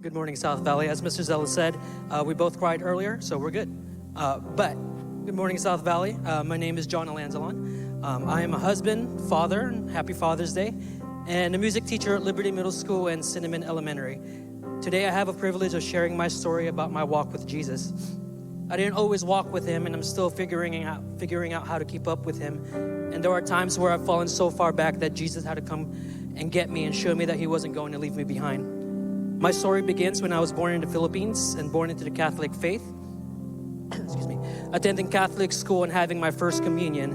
Good morning, South Valley. As Mr. Zella said, we both cried earlier, so we're good. But good morning, South Valley. My name is John Alanzalon. I am a husband, father, and happy Father's Day, and a music teacher at Liberty Middle School and Cinnamon Elementary. Today, I have a privilege of sharing my story about my walk with Jesus. I didn't always walk with him, and I'm still figuring out how to keep up with him. And there are times where I've fallen so far back that Jesus had to come and get me and show me that he wasn't going to leave me behind. My story begins when I was born in the Philippines and born into the Catholic faith. Excuse me. Attending Catholic school and having my first communion.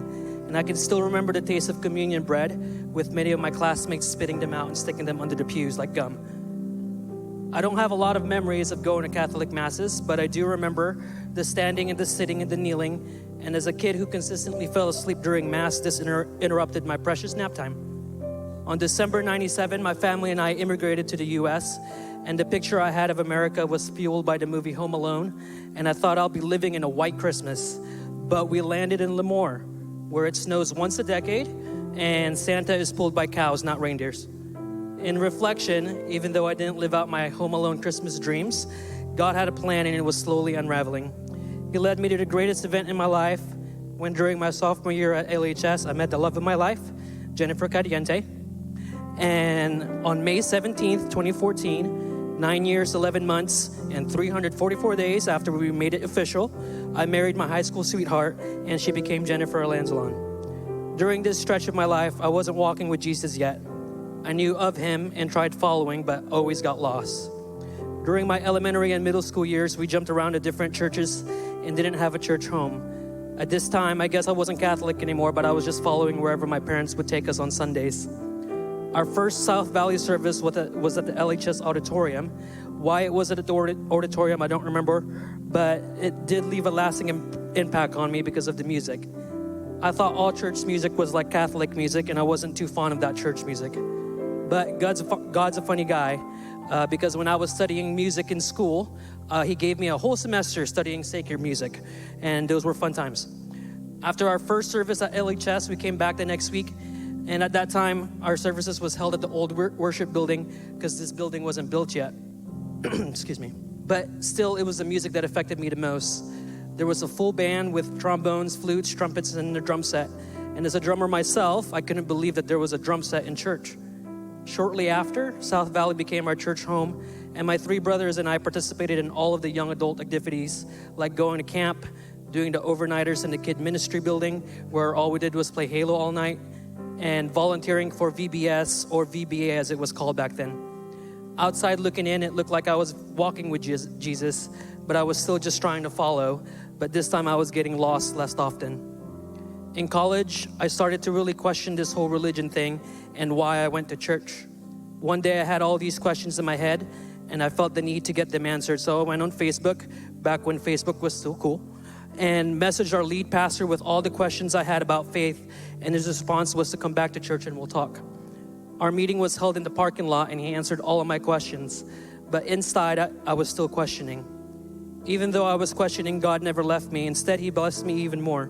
And I can still remember the taste of communion bread with many of my classmates spitting them out and sticking them under the pews like gum. I don't have a lot of memories of going to Catholic masses, but I do remember the standing and the sitting and the kneeling. And as a kid who consistently fell asleep during mass, this interrupted my precious nap time. On December 97, my family and I immigrated to the U.S., and the picture I had of America was fueled by the movie Home Alone, and I thought I'll be living in a white Christmas. But we landed in Lemoore, where it snows once a decade, and Santa is pulled by cows, not reindeers. In reflection, even though I didn't live out my Home Alone Christmas dreams, God had a plan and it was slowly unraveling. He led me to the greatest event in my life when during my sophomore year at LHS, I met the love of my life, Jennifer Cadiente. And on May 17th, 2014, 9 years, 11 months, and 344 days after we made it official, I married my high school sweetheart, and she became Jennifer Alanzalon. During this stretch of my life, I wasn't walking with Jesus yet. I knew of him and tried following, but always got lost. During my elementary and middle school years, we jumped around to different churches and didn't have a church home. At this time, I guess I wasn't Catholic anymore, but I was just following wherever my parents would take us on Sundays. Our first South Valley service was at the LHS auditorium. Why it was at the auditorium, I don't remember, but it did leave a lasting impact on me because of the music. I thought all church music was like Catholic music, and I wasn't too fond of that church music. But God's a funny guy, because when I was studying music in school, he gave me a whole semester studying sacred music, and those were fun times. After our first service at LHS, we came back the next week. And at that time, our services was held at the old worship building because this building wasn't built yet. Excuse me. But still, it was the music that affected me the most. There was a full band with trombones, flutes, trumpets, and a drum set. And as a drummer myself, I couldn't believe that there was a drum set in church. Shortly after, South Valley became our church home, and my three brothers and I participated in all of the young adult activities, like going to camp, doing the overnighters in the kid ministry building, where all we did was play Halo all night, and volunteering for VBS or VBA as it was called back then. Outside looking in, it looked like I was walking with Jesus, but I was still just trying to follow, but this time I was getting lost less often. In college, I started to really question this whole religion thing and why I went to church. One day I had all these questions in my head and I felt the need to get them answered, so I went on Facebook, back when Facebook was still cool, and messaged our lead pastor with all the questions I had about faith, and his response was to come back to church and we'll talk. Our meeting was held in the parking lot and he answered all of my questions, but inside I was still questioning. Even though I was questioning, God never left me. Instead, he blessed me even more.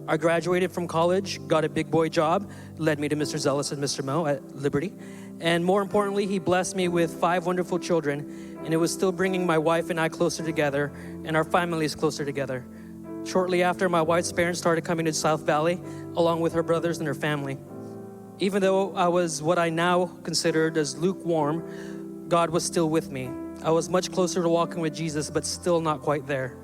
I graduated from college, got a big boy job, led me to Mr. Zealous and Mr. Mo at Liberty, and more importantly, he blessed me with 5 wonderful children, and it was still bringing my wife and I closer together and our families closer together. Shortly after, my wife's parents started coming to South Valley, along with her brothers and her family. Even though I was what I now considered as lukewarm, God was still with me. I was much closer to walking with Jesus, but still not quite there.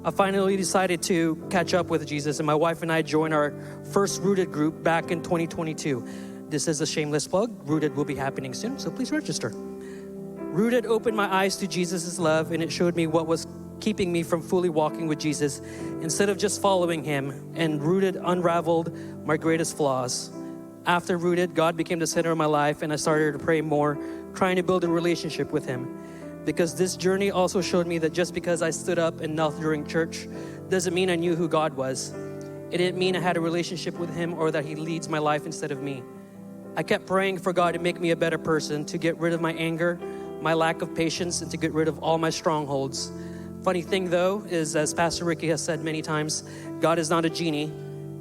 I finally decided to catch up with Jesus, and my wife and I joined our first Rooted group back in 2022. This is a shameless plug. Rooted will be happening soon, so please register. Rooted opened my eyes to Jesus' love, and it showed me what was keeping me from fully walking with Jesus instead of just following him, and Rooted unraveled my greatest flaws. After Rooted, God became the center of my life, and I started to pray more, trying to build a relationship with him. Because this journey also showed me that just because I stood up and knelt during church doesn't mean I knew who God was. It didn't mean I had a relationship with him or that he leads my life instead of me. I kept praying for God to make me a better person, to get rid of my anger, my lack of patience, and to get rid of all my strongholds. Funny thing though is, as Pastor Ricky has said many times, God is not a genie.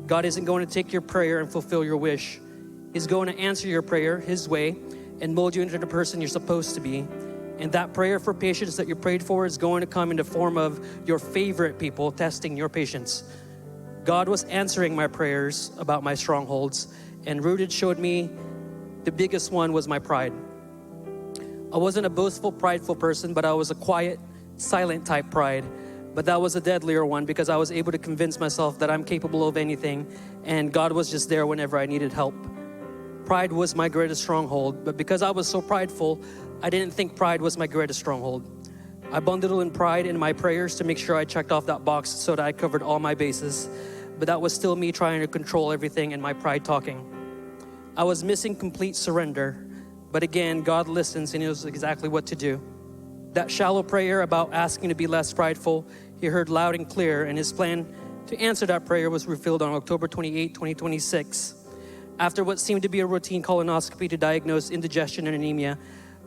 God isn't going to take your prayer and fulfill your wish. He's going to answer your prayer his way and mold you into the person you're supposed to be. And that prayer for patience that you prayed for is going to come in the form of your favorite people testing your patience. God was answering my prayers about my strongholds, and Rooted showed me the biggest one was my pride. I wasn't a boastful, prideful person, but I was a quiet, silent type pride. But that was a deadlier one because I was able to convince myself that I'm capable of anything, and God was just there whenever I needed help. Pride was my greatest stronghold, but because I was so prideful, I didn't think pride was my greatest stronghold. I bundled in pride in my prayers to make sure I checked off that box so that I covered all my bases, but that was still me trying to control everything and my pride talking. I was missing complete surrender, but again, God listens and He knows exactly what to do. That shallow prayer about asking to be less prideful, He heard loud and clear, and His plan to answer that prayer was revealed on October 28, 2026. After what seemed to be a routine colonoscopy to diagnose indigestion and anemia,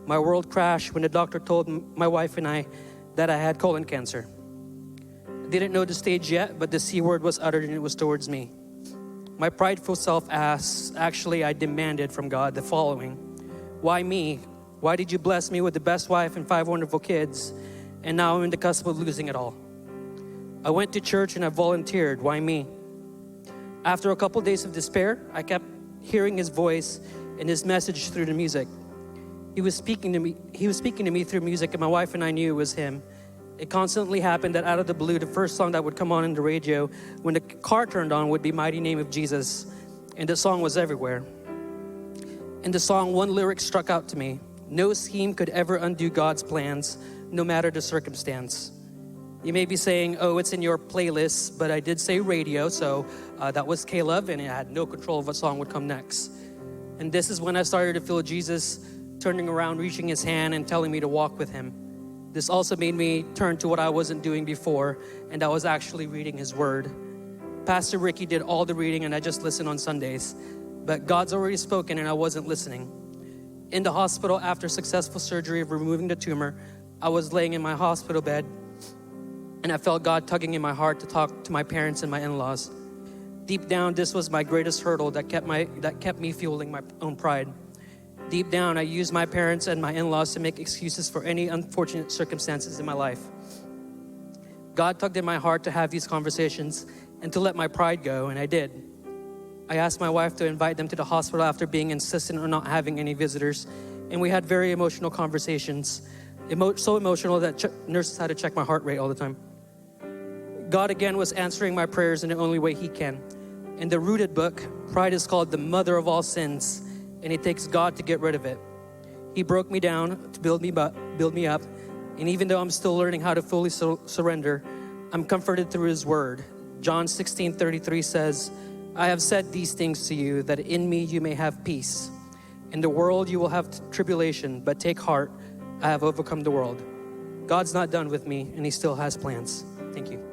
my world crashed when the doctor told my wife and I that I had colon cancer. I didn't know the stage yet, but the C word was uttered and it was towards me. My prideful self asked, actually I demanded from God the following: why me? Why did you bless me with the best wife and 5 wonderful kids, and now I'm in the cusp of losing it all? I went to church and I volunteered. Why me? After a couple days of despair, I kept hearing His voice and His message through the music. He was speaking to me through music, and my wife and I knew it was Him. It constantly happened that out of the blue, the first song that would come on in the radio when the car turned on would be Mighty Name of Jesus, and the song was everywhere. In the song, one lyric struck out to me: no scheme could ever undo God's plans, no matter the circumstance. You may be saying, oh, it's in your playlist, but I did say radio, so that was Caleb, and I had no control of what song would come next. And this is when I started to feel Jesus turning around, reaching His hand and telling me to walk with Him. This also made me turn to what I wasn't doing before, and I was actually reading His Word. Pastor Ricky did all the reading, and I just listened on Sundays. But God's already spoken, and I wasn't listening. In the hospital, after successful surgery of removing the tumor, I was laying in my hospital bed, and I felt God tugging in my heart to talk to my parents and my in-laws. Deep down, this was my greatest hurdle that kept me fueling my own pride. Deep down, I used my parents and my in-laws to make excuses for any unfortunate circumstances in my life. God tugged in my heart to have these conversations and to let my pride go, and I did. I asked my wife to invite them to the hospital after being insistent on not having any visitors, and we had very emotional conversations, so emotional that nurses had to check my heart rate all the time. God again was answering my prayers in the only way He can. In the Rooted book, pride is called the mother of all sins, and it takes God to get rid of it. He broke me down to build me up, and even though I'm still learning how to fully surrender, I'm comforted through His Word. John 16:33 says, I have said these things to you, that in me you may have peace. In the world you will have tribulation, but take heart, I have overcome the world. God's not done with me, and He still has plans. Thank you.